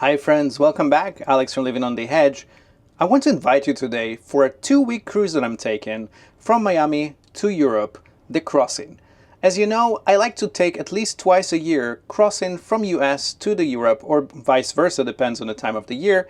Hi friends, welcome back. Alex from Living on the Edge. I want to invite you today for a 2-week cruise that I'm taking from Miami to Europe, the crossing. As you know, I like to take at least twice a year crossing from US to the Europe or vice versa, depends on the time of the year.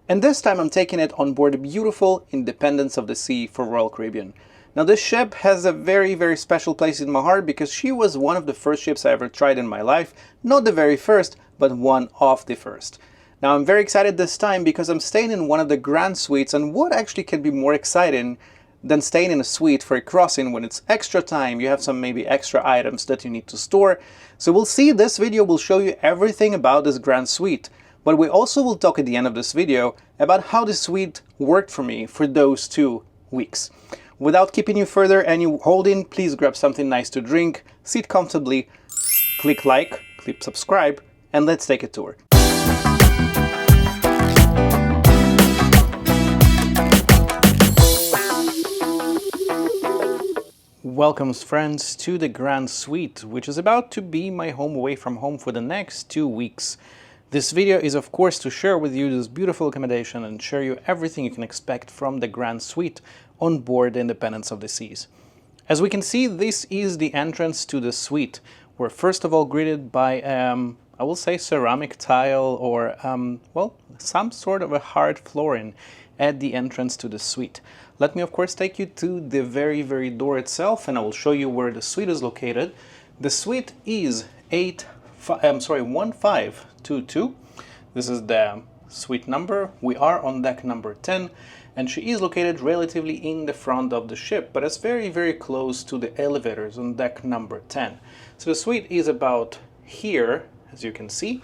And this time I'm taking it on board the beautiful Independence of the Sea for Royal Caribbean. Now this ship has a very special place in my heart because she was one of the first ships I ever tried in my life. Not the very first, but one of the first. Now I'm very excited this time because I'm staying in one of the grand suites, and what actually can be more exciting than staying in a suite for a crossing when it's extra time, you have some maybe extra items that you need to store. So we'll see, this video will show you everything about this grand suite. But we also will talk at the end of this video about how the suite worked for me for those 2 weeks. Without keeping you further and you holding, please grab something nice to drink, sit comfortably, click like, click subscribe, and let's take a tour. Welcome friends to the Grand Suite, which is about to be my home away from home for the next 2 weeks. This video is of course to share with you this beautiful accommodation and show you everything you can expect from the Grand Suite on board the Independence of the Seas. As we can see, this is the entrance to the suite. We're first of all greeted by, I will say ceramic tile or, well, some sort of a hard flooring at the entrance to the suite. Let me of course take you to the very door itself and I will show you where the suite is located. The suite is 1522. This is the suite number. We are on deck number 10 and she is located relatively in the front of the ship, but it's very close to the elevators on deck number 10. So the suite is about here, as you can see,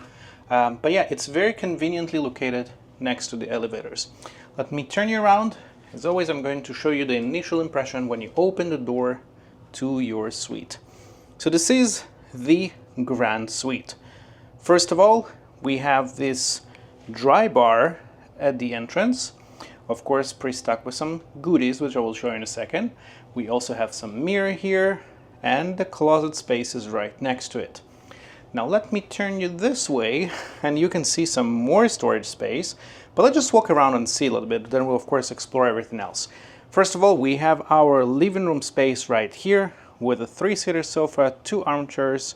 but yeah, it's very conveniently located next to the elevators. Let me turn you around. As always, I'm going to show you the initial impression when you open the door to your suite. So this is the Grand Suite. First of all, we have this dry bar at the entrance, of course pre-stocked with some goodies, which I will show you in a second. We also have some mirror here and the closet space is right next to it. Now let me turn you this way and you can see some more storage space, but let's just walk around and see a little bit, then we'll of course explore everything else. First of all, we have our living room space right here with a 3-seater sofa, 2 armchairs.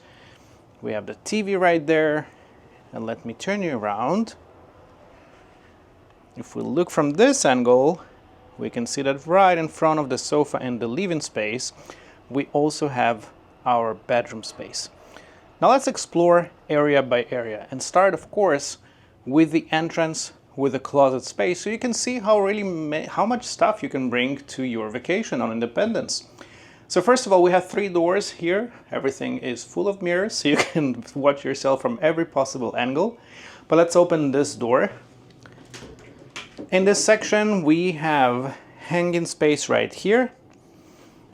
We have the TV right there, and let me turn you around. If we look from this angle, we can see that right in front of the sofa and the living space, we also have our bedroom space. Now let's explore area by area and start of course with the entrance with the closet space, so you can see how much stuff you can bring to your vacation on Independence. So first of all, we have 3 doors here. Everything is full of mirrors, so you can watch yourself from every possible angle. But let's open this door. In this section, we have hanging space right here.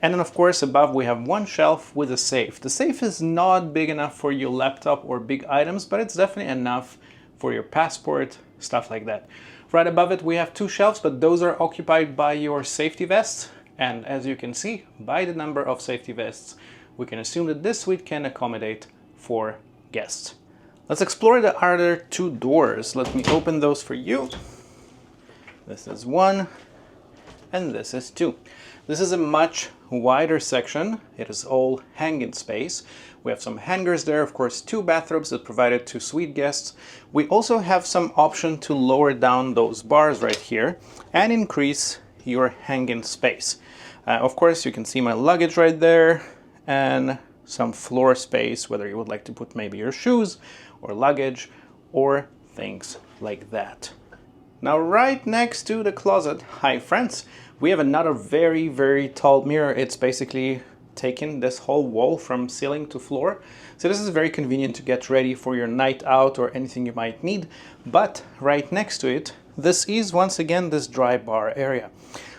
And then of course above we have 1 shelf with a safe. The safe is not big enough for your laptop or big items, but it's definitely enough for your passport, stuff like that. Right above it we have 2 shelves, but those are occupied by your safety vests. And as you can see, by the number of safety vests, we can assume that this suite can accommodate 4 guests. Let's explore the other 2 doors. Let me open those for you. This is 1 and this is 2. This is a much wider section. It is all hanging space. We have some hangers there, of course 2 bathrobes that provided to suite guests. We also have some option to lower down those bars right here and increase your hanging space. Of course you can see my luggage right there and some floor space, whether you would like to put maybe your shoes or luggage or things like that. Now right next to the closet, hi friends, we have another very tall mirror. It's basically taking this whole wall from ceiling to floor. So this is very convenient to get ready for your night out or anything you might need. But right next to it, this is once again this dry bar area.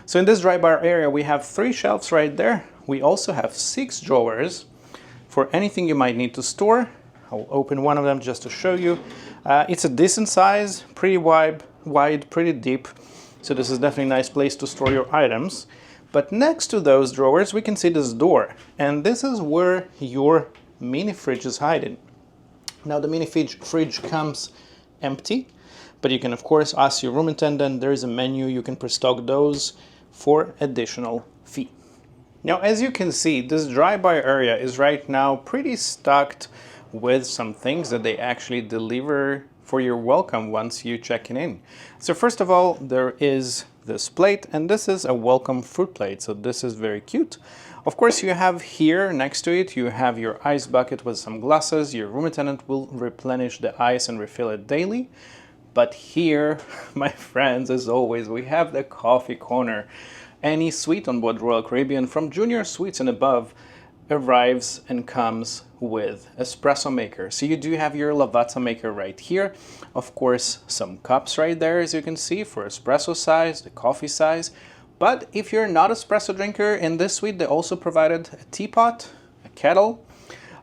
So in this dry bar area, we have 3 shelves right there. We also have 6 drawers for anything you might need to store. I'll open one of them just to show you. It's a decent size, pretty wide, pretty deep. So this is definitely a nice place to store your items. But next to those drawers, we can see this door. And this is where your mini fridge is hiding. Now the mini fridge comes empty. But you can of course ask your room attendant. There is a menu, you can pre-stock those for additional fee. Now, as you can see, this dry-by area is right now pretty stocked with some things that they actually deliver for your welcome once you check in. So first of all, there is this plate, and this is a welcome fruit plate. So this is very cute. Of course, you have here next to it, you have your ice bucket with some glasses. Your room attendant will replenish the ice and refill it daily. But here, my friends, as always, we have the coffee corner. Any suite on board Royal Caribbean from junior suites and above arrives and comes with espresso maker. So you do have your lavazza maker right here. Of course, some cups right there, as you can see, for espresso size, the coffee size. But if you're not an espresso drinker, in this suite, they also provided a teapot, a kettle,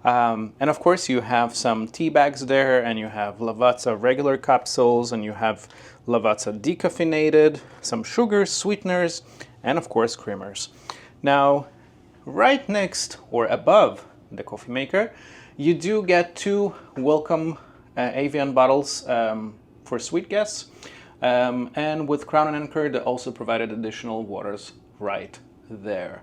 and of course you have some tea bags there, and you have lavazza regular capsules, and you have lavazza decaffeinated, some sugars, sweeteners, and of course creamers. Now, right next or above the coffee maker, you do get two welcome Avian bottles for suite guests. And with Crown and Anchor, they also provided additional waters right there.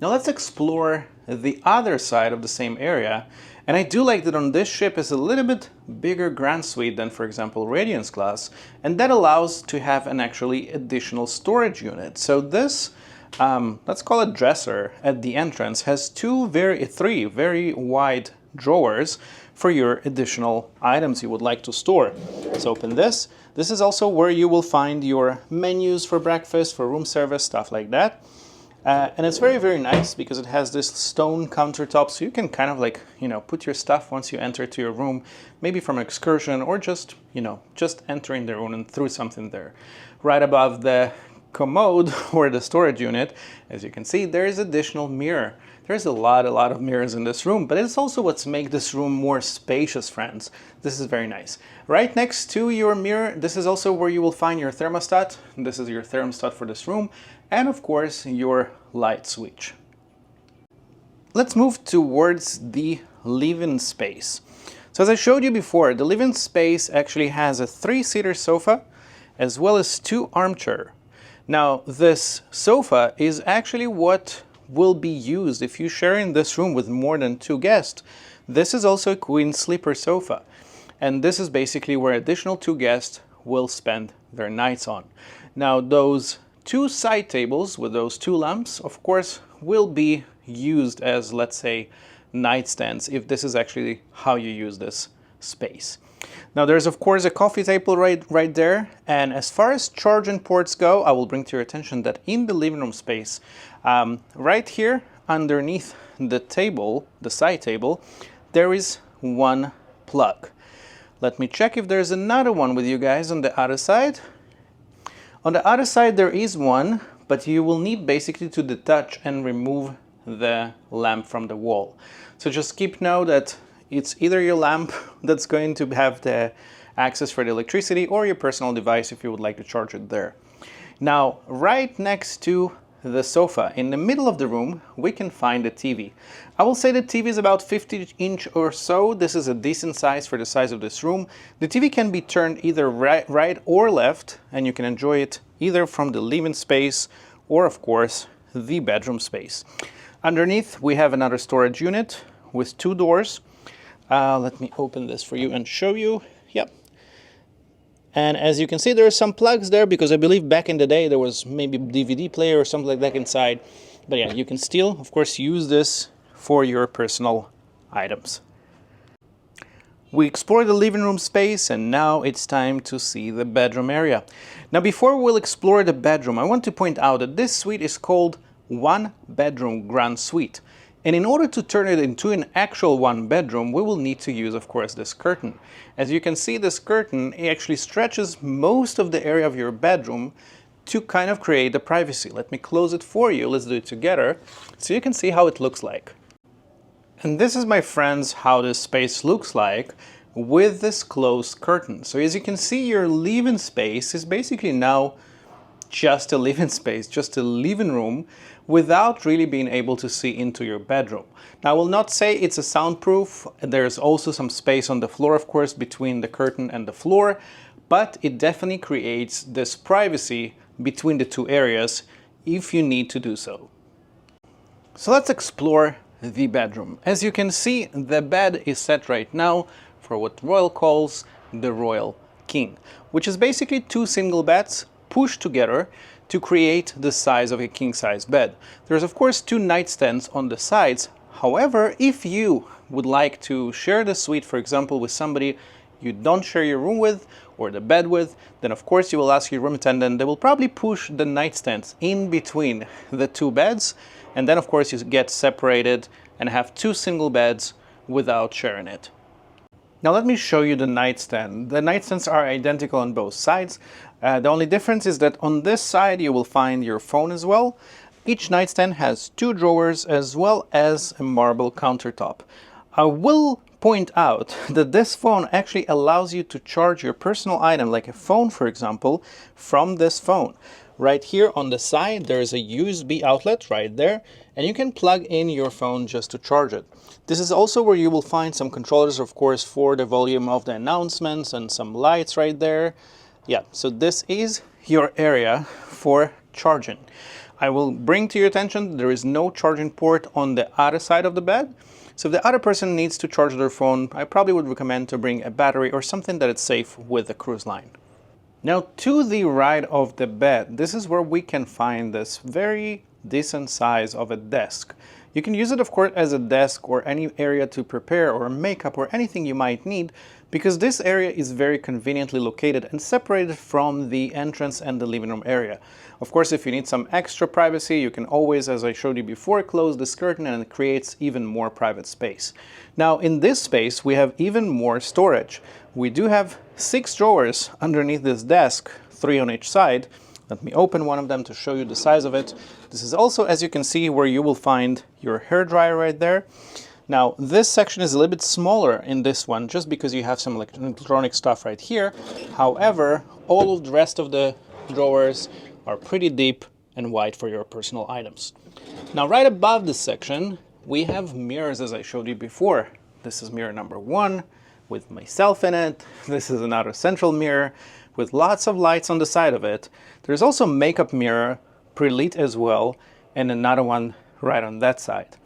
Now let's explore the other side of the same area. And I do like that on this ship is a little bit bigger grand suite than, for example, Radiance class. And that allows to have an actually additional storage unit. So this, let's call it dresser at the entrance, has three very wide drawers for your additional items you would like to store. Let's open this. This is also where you will find your menus for breakfast, for room service, stuff like that. And it's very, very nice because it has this stone countertop, so you can kind of like, put your stuff once you enter to your room, maybe from an excursion or just, just entering the room and throw something there. Right above the commode or the storage unit, as you can see, there is additional mirror. There's a lot of mirrors in this room, but it's also what's make this room more spacious, friends. This is very nice. Right next to your mirror, this is also where you will find your thermostat. This is your thermostat for this room, and of course, your light switch. Let's move towards the living space. So as I showed you before, the living space actually has a 3-seater sofa, as well as 2 armchairs. Now, this sofa is actually what will be used if you share in this room with more than 2 guests. This is also a queen sleeper sofa, and this is basically where additional 2 guests will spend their nights on. Now, those 2 side tables with those 2 lamps, of course, will be used as, let's say, nightstands, if this is actually how you use this space. Now, there's of course a coffee table right there, and as far as charging ports go, I will bring to your attention that in the living room space, right here underneath the table, the side table, there is 1 plug. Let me check if there's another one with you guys on the other side. On the other side there is one, but you will need basically to detach and remove the lamp from the wall. So just keep note that it's either your lamp that's going to have the access for the electricity, or your personal device if you would like to charge it there. Now, right next to the sofa, in the middle of the room, we can find a TV. I will say the TV is about 50-inch or so. This is a decent size for the size of this room. The TV can be turned either right or left, and you can enjoy it either from the living space or, of course, the bedroom space. Underneath, we have another storage unit with 2 doors. Let me open this for you and show you. Yep. And as you can see, there are some plugs there because I believe back in the day there was maybe a DVD player or something like that inside. But yeah, you can still, of course, use this for your personal items. We explored the living room space, and now it's time to see the bedroom area. Now, before we'll explore the bedroom, I want to point out that this suite is called 1 bedroom grand suite. And in order to turn it into an actual 1 bedroom, we will need to use, of course, this curtain. As you can see, this curtain actually stretches most of the area of your bedroom to kind of create the privacy. Let me close it for you. Let's do it together so you can see how it looks like. And this is, my friends, how this space looks like with this closed curtain. So as you can see, your living space is basically now just a living space, just a living room, without really being able to see into your bedroom. Now, I will not say it's a soundproof. There's also some space on the floor, of course, between the curtain and the floor, but it definitely creates this privacy between the two areas if you need to do so. So let's explore the bedroom. As you can see, the bed is set right now for what Royal calls the Royal King, which is basically two single beds pushed together to create the size of a king-size bed. There's of course two nightstands on the sides. However, if you would like to share the suite, for example, with somebody you don't share your room with or the bed with, then of course you will ask your room attendant. They will probably push the nightstands in between the two beds, and then of course you get separated and have two single beds without sharing it. Now let me show you the nightstand. The nightstands are identical on both sides. The only difference is that on this side you will find your phone as well. Each nightstand has two drawers as well as a marble countertop. I will point out that this phone actually allows you to charge your personal item, like a phone for example, from this phone. Right here on the side there is a USB outlet right there, and you can plug in your phone just to charge it. This is also where you will find some controllers, of course, for the volume of the announcements and some lights right there. Yeah, so this is your area for charging. I will bring to your attention there is no charging port on the other side of the bed. So if the other person needs to charge their phone, I probably would recommend to bring a battery or something that is safe with the cruise line. Now to the right of the bed, this is where we can find this very decent size of a desk. You can use it of course as a desk or any area to prepare or makeup or anything you might need, because this area is very conveniently located and separated from the entrance and the living room area. Of course, if you need some extra privacy, you can always, as I showed you before, close this curtain and it creates even more private space. Now in this space we have even more storage. We do have 6 drawers underneath this desk, 3 on each side. Let me open one of them to show you the size of it. This is also, as you can see, where you will find your hairdryer right there. Now this section is a little bit smaller in this one just because you have some electronic stuff right here. However, all of the rest of the drawers are pretty deep and wide for your personal items. Now right above this section we have mirrors, as I showed you before. This is mirror number 1 with myself in it. This is another central mirror with lots of lights on the side of it. There's also a makeup mirror, pre-lit as well, and another one right on that side.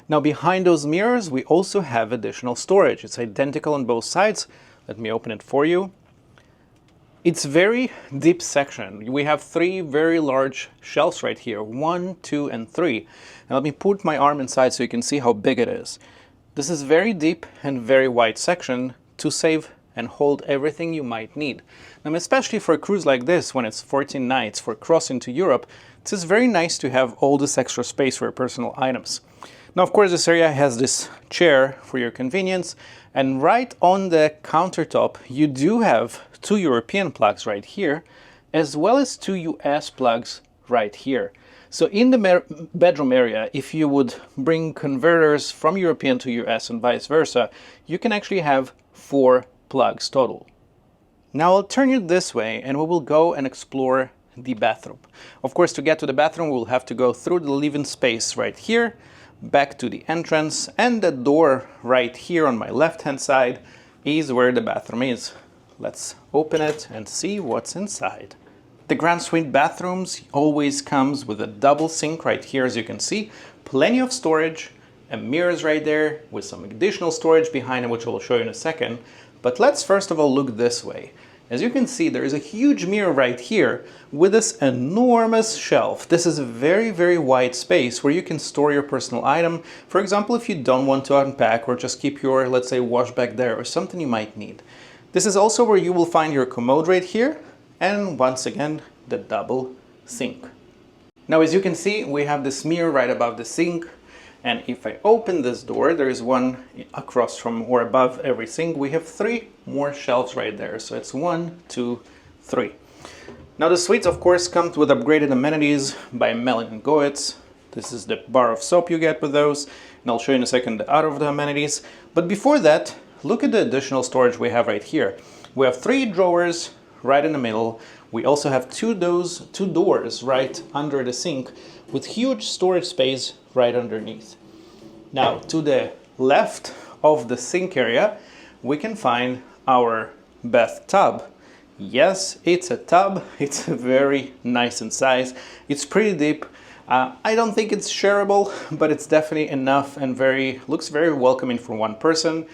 Now behind those mirrors we also have additional storage. It's identical on both sides. Let me open it for you. It's very deep section. We have 3 very large shelves right here, 1, 2, and 3. Now let me put my arm inside so you can see how big it is. This is very deep and very wide section to save and hold everything you might need. Now, especially for a cruise like this, when it's 14 nights for crossing to Europe, it's just very nice to have all this extra space for your personal items. Now, of course, this area has this chair for your convenience, and right on the countertop, you do have 2 European plugs right here, as well as 2 US plugs right here. So in the bedroom area, if you would bring converters from European to US and vice versa, you can actually have 4 plugs total. Now I'll turn you this way and we will go and explore the bathroom. Of course, to get to the bathroom, we'll have to go through the living space right here, back to the entrance, and the door right here on my left-hand side is where the bathroom is. Let's open it and see what's inside. The Grand Suite bathrooms always comes with a double sink right here, as you can see. Plenty of storage and mirrors right there with some additional storage behind it, which I will show you in a second. But let's first of all look this way. As you can see, there is a huge mirror right here with this enormous shelf. This is a very, very wide space where you can store your personal item. For example, if you don't want to unpack or just keep your, let's say, wash bag there or something you might need. This is also where you will find your commode right here. And once again, the double sink. Now, as you can see, we have this mirror right above the sink. And if I open this door, there is one across from or above every sink. We have 3 more shelves right there. So it's 1, 2, 3. Now the suites, of course, come with upgraded amenities by Melon & Goetz. This is the bar of soap you get with those. And I'll show you in a second the out of the amenities. But before that, look at the additional storage we have right here. We have 3 drawers right in the middle. We also have 2 doors right under the sink with huge storage space right underneath. Now, to the left of the sink area, we can find our bathtub. Yes, it's a tub. It's very nice in size. It's pretty deep. I don't think it's shareable, but it's definitely enough and looks very welcoming for one person.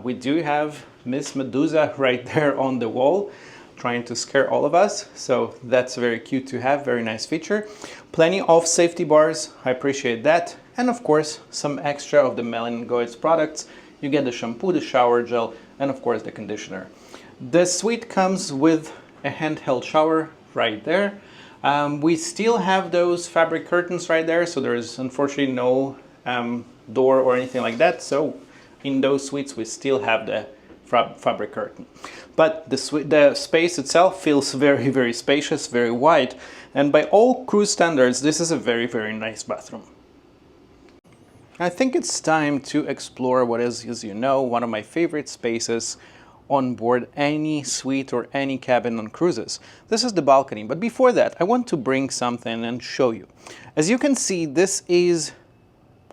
We do have Miss Medusa right there on the wall, trying to scare all of us. So that's very cute to have, very nice feature. Plenty of safety bars, I appreciate that. And of course, some extra of the Melon & Goetz products. You get the shampoo, the shower gel, and of course the conditioner. The suite comes with a handheld shower right there. We still have those fabric curtains right there, so there is unfortunately no door or anything like that. So in those suites we still have the fabric curtain. But the space itself feels very, very spacious, very wide, and by all cruise standards, this is a very, very nice bathroom. I think it's time to explore what is, as you know, one of my favorite spaces on board any suite or any cabin on cruises. This is the balcony, but before that, I want to bring something and show you. As you can see, this is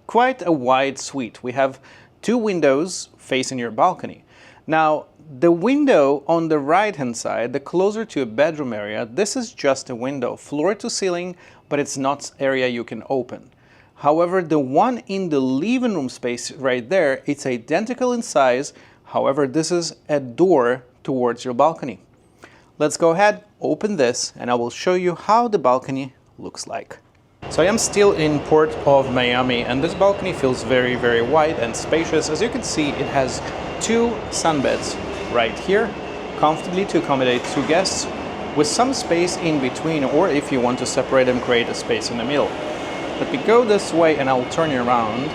quite a wide suite. We have 2 windows facing your balcony. Now, the window on the right-hand side, the closer to a bedroom area, this is just a window, floor to ceiling, but it's not area you can open. However, the one in the living room space right there, it's identical in size. However, this is a door towards your balcony. Let's go ahead, open this, and I will show you how the balcony looks like. So I am still in Port of Miami, and this balcony feels very, very wide and spacious. As you can see, it has 2 sunbeds right here, comfortably to accommodate 2 guests, with some space in between, or if you want to separate them, create a space in the middle. Let me go this way and I'll turn you around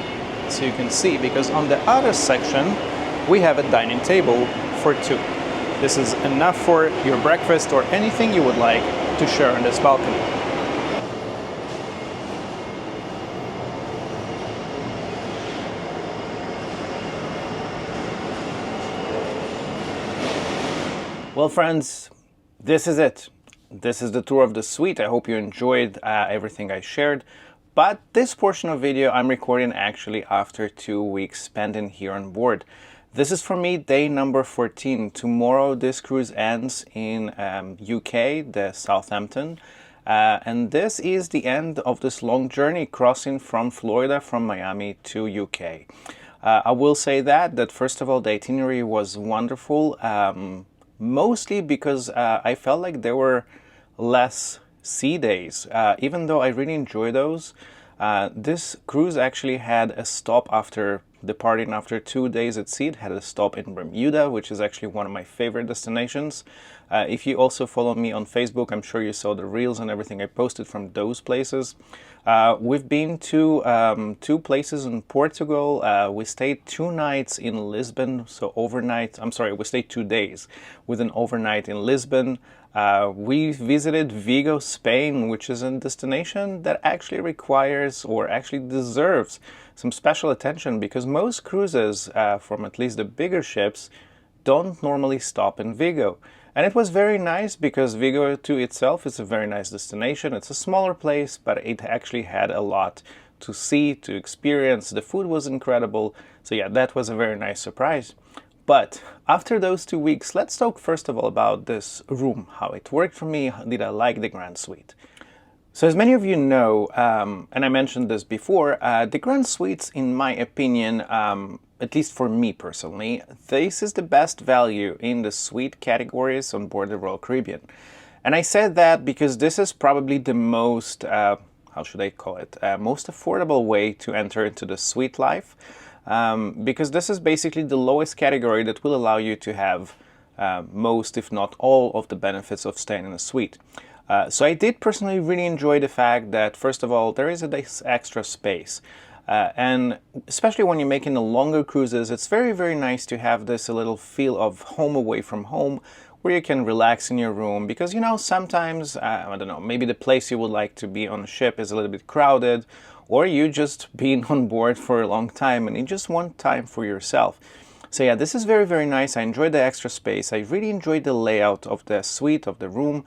so you can see, because on the other section, we have a dining table for 2. This is enough for your breakfast or anything you would like to share on this balcony. Well, friends, this is it. This is the tour of the suite. I hope you enjoyed everything I shared. But this portion of video I'm recording actually after 2 weeks spent in here on board. This is for me day number 14. Tomorrow this cruise ends in UK, the Southampton. And this is the end of this long journey crossing from Florida, from Miami to UK. I will say that first of all, the itinerary was wonderful, mostly because I felt like there were less sea days. Even though I really enjoy those, this cruise actually had a stop after departing after 2 days at sea. It had a stop in Bermuda, which is actually one of my favorite destinations. If you also follow me on Facebook, I'm sure you saw the reels and everything I posted from those places. We've been to 2 places in Portugal. We stayed 2 nights in Lisbon, so overnight. I'm sorry, we stayed 2 days with an overnight in Lisbon. We visited Vigo, Spain, which is a destination that actually requires or actually deserves some special attention, because most cruises from at least the bigger ships don't normally stop in Vigo. And it was very nice because Vigo to itself is a very nice destination. It's a smaller place, but it actually had a lot to see, to experience. The food was incredible. So yeah, that was a very nice surprise. But after those 2 weeks, let's talk first of all about this room, how it worked for me. Did I like the Grand Suite? So as many of you know, and I mentioned this before, the Grand Suites, in my opinion, at least for me personally, this is the best value in the suite categories on board the Royal Caribbean. And I said that because this is probably the most, how should I call it, most affordable way to enter into the suite life. Because this is basically the lowest category that will allow you to have most, if not all, of the benefits of staying in a suite. So I did personally really enjoy the fact that, first of all, there is this extra space. And especially when you're making the longer cruises, it's very, very nice to have this a little feel of home away from home, where you can relax in your room. Because, you know, sometimes, I don't know, maybe the place you would like to be on a ship is a little bit crowded, or you just been on board for a long time and you just want time for yourself. So yeah, this is very, very nice. I enjoyed the extra space. I really enjoyed the layout of the suite, of the room.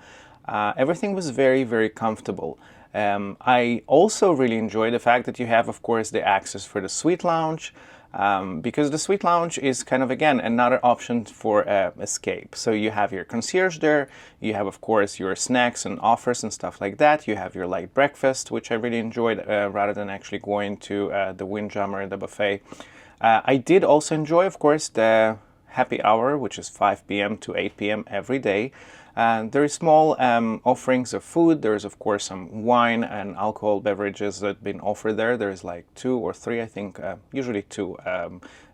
Everything was very, very comfortable. I also really enjoy the fact that you have, of course, the access for the suite lounge. because the suite lounge is kind of, again, another option for escape. So you have your concierge there, you have, of course, your snacks and offers and stuff like that, you have your light breakfast, which I really enjoyed, rather than actually going to the Windjammer, the buffet. I did also enjoy, of course, the happy hour, which is 5 p.m. to 8 p.m. every day. There is small offerings of food. There is, of course, some wine and alcohol beverages that have been offered there. There is like 2 or 3, I think, usually 2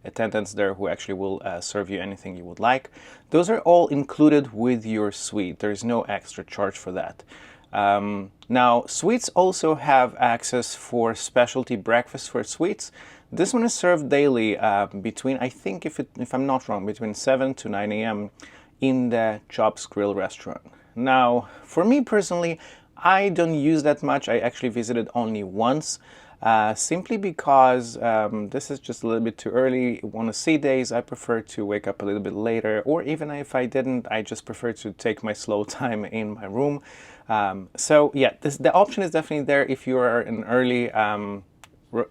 attendants there who actually will serve you anything you would like. Those are all included with your suite. There is no extra charge for that. Now, suites also have access for specialty breakfast for suites. This one is served daily between, I think, if I'm not wrong, between 7 to 9 a.m. in the Chops Grill restaurant. Now, for me personally, I don't use that much. I actually visited only once, simply because this is just a little bit too early. On a sea days, I prefer to wake up a little bit later, or even if I didn't, I just prefer to take my slow time in my room. So yeah, the option is definitely there if you are an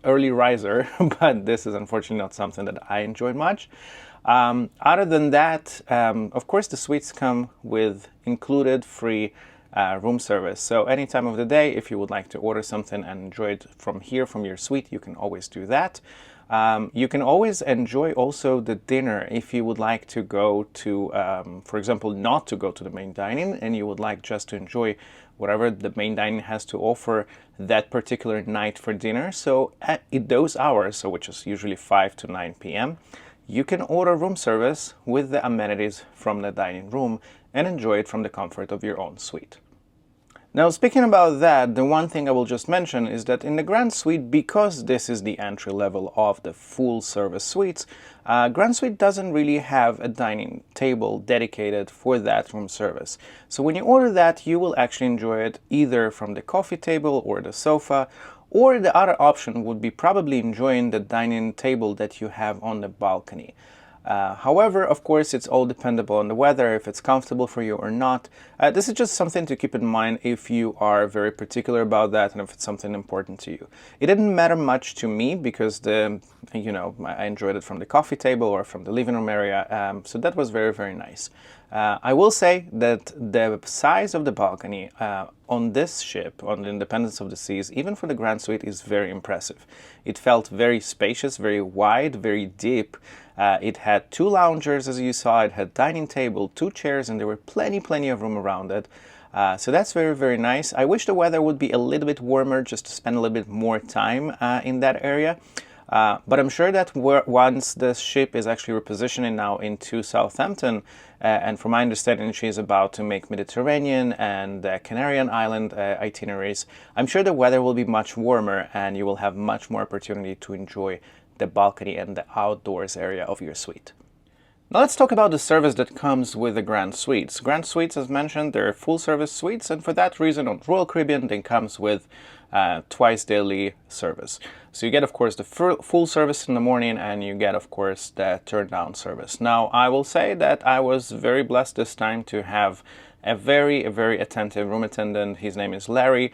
early riser, but this is unfortunately not something that I enjoy much. Other than that, of course, the suites come with included free room service. So any time of the day, if you would like to order something and enjoy it from here, from your suite, you can always do that. You can always enjoy also the dinner if you would like to go to, for example, not to go to the main dining, and you would like just to enjoy whatever the main dining has to offer that particular night for dinner. So at those hours, so which is usually 5 to 9 p.m., you can order room service with the amenities from the dining room and enjoy it from the comfort of your own suite. Now, speaking about that, the one thing I will just mention is that in the Grand Suite, because this is the entry level of the full service suites, Grand Suite doesn't really have a dining table dedicated for that room service. So when you order that, you will actually enjoy it either from the coffee table or the sofa, or the other option would be probably enjoying the dining table that you have on the balcony. However, of course, it's all dependable on the weather, if it's comfortable for you or not. This is just something to keep in mind if you are very particular about that and if it's something important to you. It didn't matter much to me because I enjoyed it from the coffee table or from the living room area, so that was very, very nice. I will say that the size of the balcony on this ship, on the Independence of the Seas, even for the Grand Suite, is very impressive. It felt very spacious, very wide, very deep. It had 2 loungers, as you saw. It had dining table, 2 chairs, and there were plenty of room around it. So that's very, very nice. I wish the weather would be a little bit warmer just to spend a little bit more time in that area. But I'm sure that once the ship is actually repositioning now into Southampton, and from my understanding, she is about to make Mediterranean and Canarian Island itineraries, I'm sure the weather will be much warmer and you will have much more opportunity to enjoy the balcony and the outdoors area of your suite. Now let's talk about the service that comes with the Grand Suites. Grand Suites, as mentioned, they're full service suites, and for that reason on Royal Caribbean, they comes with twice daily service. So you get, of course, the full service in the morning, and you get, of course, the turn down service. Now, I will say that I was very blessed this time to have a very attentive room attendant. His name is Larry.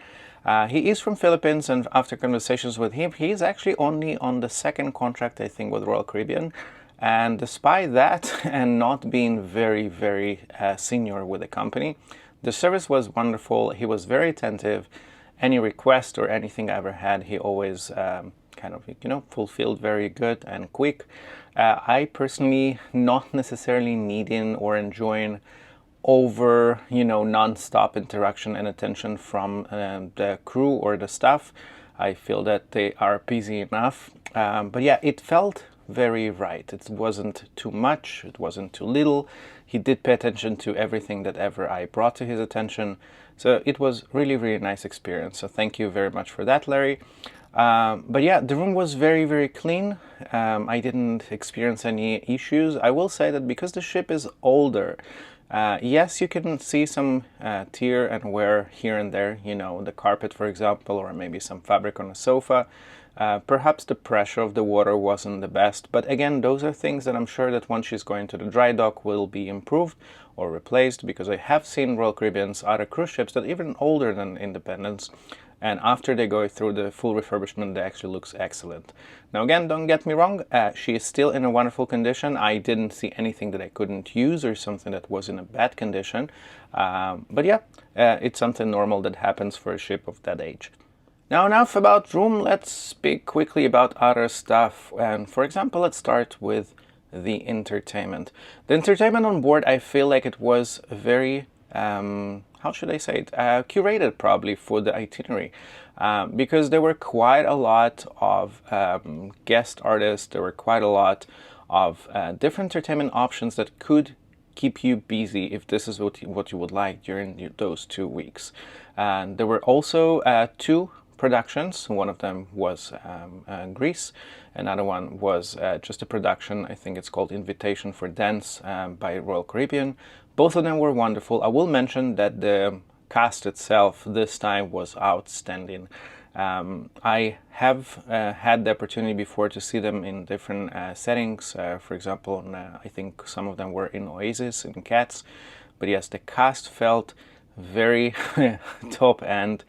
He is from Philippines, and after conversations with him, he is actually only on the 2nd contract, I think, with Royal Caribbean. And despite that, and not being very senior with the company, the service was wonderful. He was very attentive. Any request or anything I ever had, he always fulfilled very good and quick. I personally not necessarily needing or enjoying over non-stop interaction and attention from the crew or the staff. I feel that they are busy enough. But yeah, it felt very right. It wasn't too much, it wasn't too little. He did pay attention to everything that ever I brought to his attention. So it was really nice experience. So thank you very much for that, Larry. But yeah, the room was very clean. I didn't experience any issues. I will say that because the ship is older, yes, you can see some tear and wear here and there, the carpet, for example, or maybe some fabric on a sofa. Perhaps the pressure of the water wasn't the best, but again, those are things that I'm sure that once she's going to the dry dock will be improved or replaced, because I have seen Royal Caribbean's other cruise ships that even older than Independence and after they go through the full refurbishment, they actually looks excellent. Now again, don't get me wrong, she is still in a wonderful condition. I didn't see anything that I couldn't use or something that was in a bad condition, but yeah, it's something normal that happens for a ship of that age. Now enough about room, let's speak quickly about other stuff, and for example, let's start with the entertainment. The entertainment on board, I feel like it was very, how should I say it, curated probably for the itinerary, because there were quite a lot of guest artists, there were quite a lot of different entertainment options that could keep you busy if this is what you would like during those 2 weeks. And there were also 2 productions. One of them was Greece. Another one was just a production. I think it's called Invitation for Dance by Royal Caribbean. Both of them were wonderful. I will mention that the cast itself this time was outstanding. I have had the opportunity before to see them in different settings. For example, I think some of them were in Oasis, in Cats. But yes, the cast felt very top end.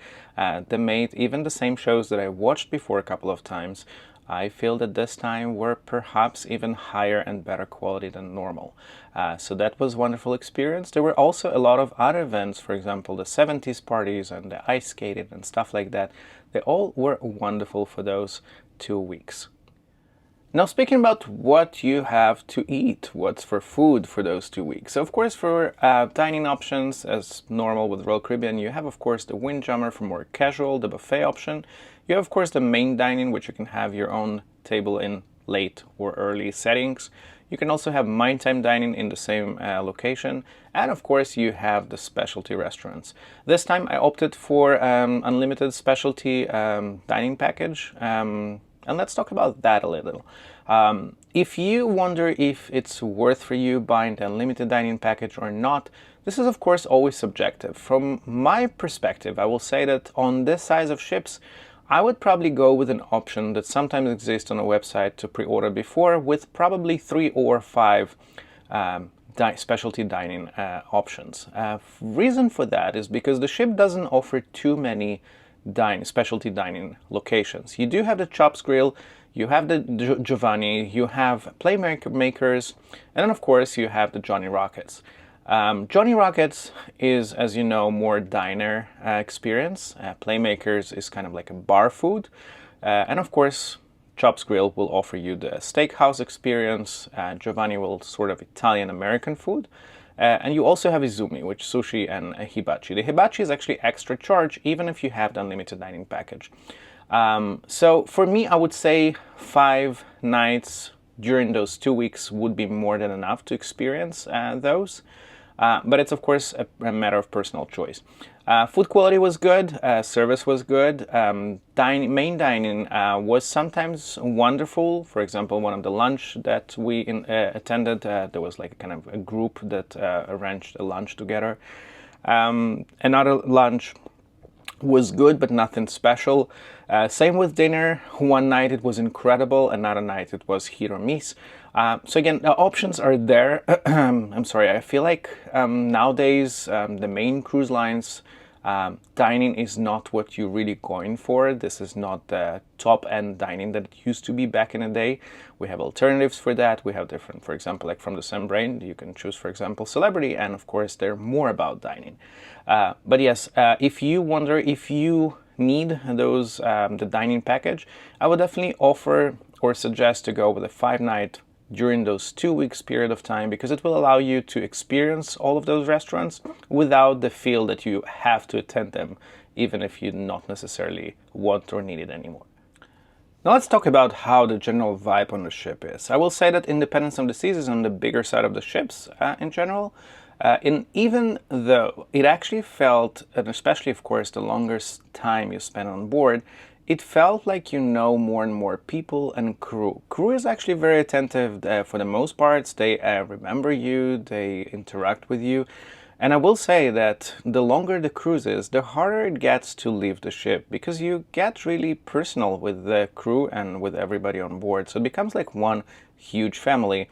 They made even the same shows that I watched before a couple of times. I feel that this time were perhaps even higher and better quality than normal. So that was a wonderful experience. There were also a lot of other events, for example, the 70s parties and the ice skating and stuff like that. They all were wonderful for those 2 weeks. Now, speaking about what you have to eat, what's for food for those 2 weeks. So, of course, for dining options, as normal with Royal Caribbean, you have, of course, the Windjammer for more casual, the buffet option. You have, of course, the main dining, which you can have your own table in late or early settings. You can also have Time dining in the same location. And, of course, you have the specialty restaurants. This time, I opted for unlimited specialty dining package. And let's talk about that a little. If you wonder if it's worth for you buying the unlimited dining package or not, this is of course always subjective. From my perspective, I will say that on this size of ships, I would probably go with an option that sometimes exists on a website to pre-order before, with probably 3 or 5 specialty dining options. Reason for that is because the ship doesn't offer too many specialty dining locations. You do have the Chops Grill, you have the Giovanni, you have Playmakers, and then of course you have the Johnny Rockets. Johnny Rockets is, as you know, more diner experience. Playmakers is kind of like a bar food, and of course Chops Grill will offer you the steakhouse experience. Giovanni will sort of Italian-American food. And you also have Izumi, which is sushi and hibachi. The hibachi is actually extra charge, even if you have the unlimited dining package. So for me, I would say 5 nights during those 2 weeks would be more than enough to experience those. But it's, of course, a matter of personal choice. Food quality was good, service was good, main dining was sometimes wonderful. For example, one of the lunch that we attended, there was like kind of a group that arranged a lunch together. Another lunch was good, but nothing special. Same with dinner. One night it was incredible, another night it was hit or miss. So again, the options are there. I'm sorry, I feel like nowadays the main cruise lines, dining is not what you're really going for. This is not the top-end dining that it used to be back in the day. We have alternatives for that. We have different, for example, like from the same brand, you can choose, for example, Celebrity, and of course, they're more about dining. But yes, if you wonder if you need those the dining package, I would definitely offer or suggest to go with a 5-night during those 2 weeks period of time, because it will allow you to experience all of those restaurants without the feel that you have to attend them, even if you not necessarily want or need it anymore. Now let's talk about how the general vibe on the ship is. I will say that Independence of the Seas is on the bigger side of the ships in general. And even though it actually felt, and especially of course the longer time you spend on board, it felt like you know more and more people and crew. Crew is actually very attentive for the most parts. They remember you, they interact with you. And I will say that the longer the cruise is, the harder it gets to leave the ship, because you get really personal with the crew and with everybody on board. So it becomes like one huge family,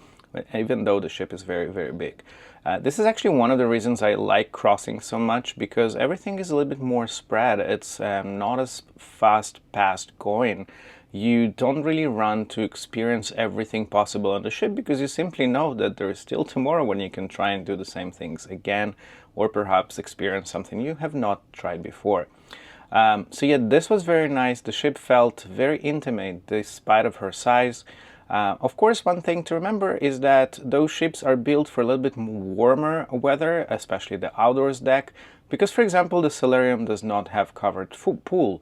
even though the ship is very, very big. This is actually one of the reasons I like crossing so much, because everything is a little bit more spread. It's not as fast going. You don't really run to experience everything possible on the ship, because you simply know that there is still tomorrow when you can try and do the same things again, or perhaps experience something you have not tried before. So yeah, this was very nice. The ship felt very intimate despite of her size. Of course, one thing to remember is that those ships are built for a little bit warmer weather, especially the outdoors deck, because, for example, the solarium does not have covered pool.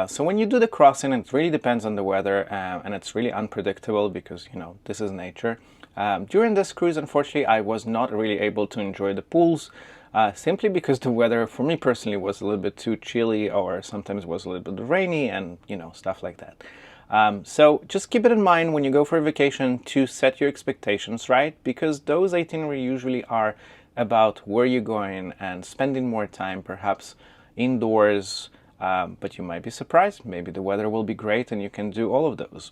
So when you do the crossing, it really depends on the weather, and it's really unpredictable because, you know, this is nature. During this cruise, unfortunately, I was not really able to enjoy the pools, simply because the weather, for me personally, was a little bit too chilly, or sometimes was a little bit rainy, and, you know, stuff like that. So just keep it in mind when you go for a vacation to set your expectations right, because those itinerary usually are about where you're going and spending more time, perhaps indoors, but you might be surprised. Maybe the weather will be great and you can do all of those.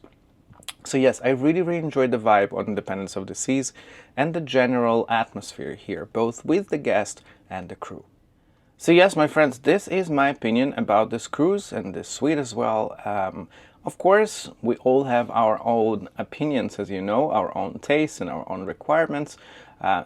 So yes, I really enjoyed the vibe on Independence of the Seas and the general atmosphere here, both with the guest and the crew. So yes, my friends, this is my opinion about this cruise and this suite as well. Of course, we all have our own opinions, as you know, our own tastes and our own requirements.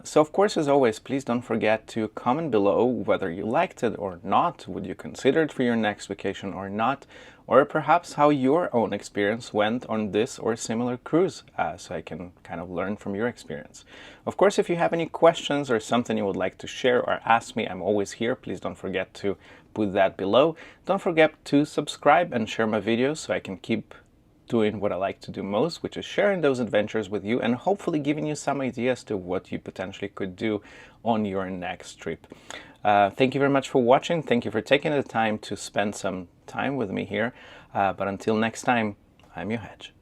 So of course, as always, please don't forget to comment below whether you liked it or not. Would you consider it for your next vacation or not? Or perhaps how your own experience went on this or similar cruise, so I can kind of learn from your experience. Of course, if you have any questions or something you would like to share or ask me, I'm always here. Please don't forget to put that below. Don't forget to subscribe and share my videos so I can keep doing what I like to do most, which is sharing those adventures with you and hopefully giving you some ideas to what you potentially could do on your next trip. Thank you very much for watching. Thank you for taking the time to spend some time with me here. But until next time, I'm your Hedge.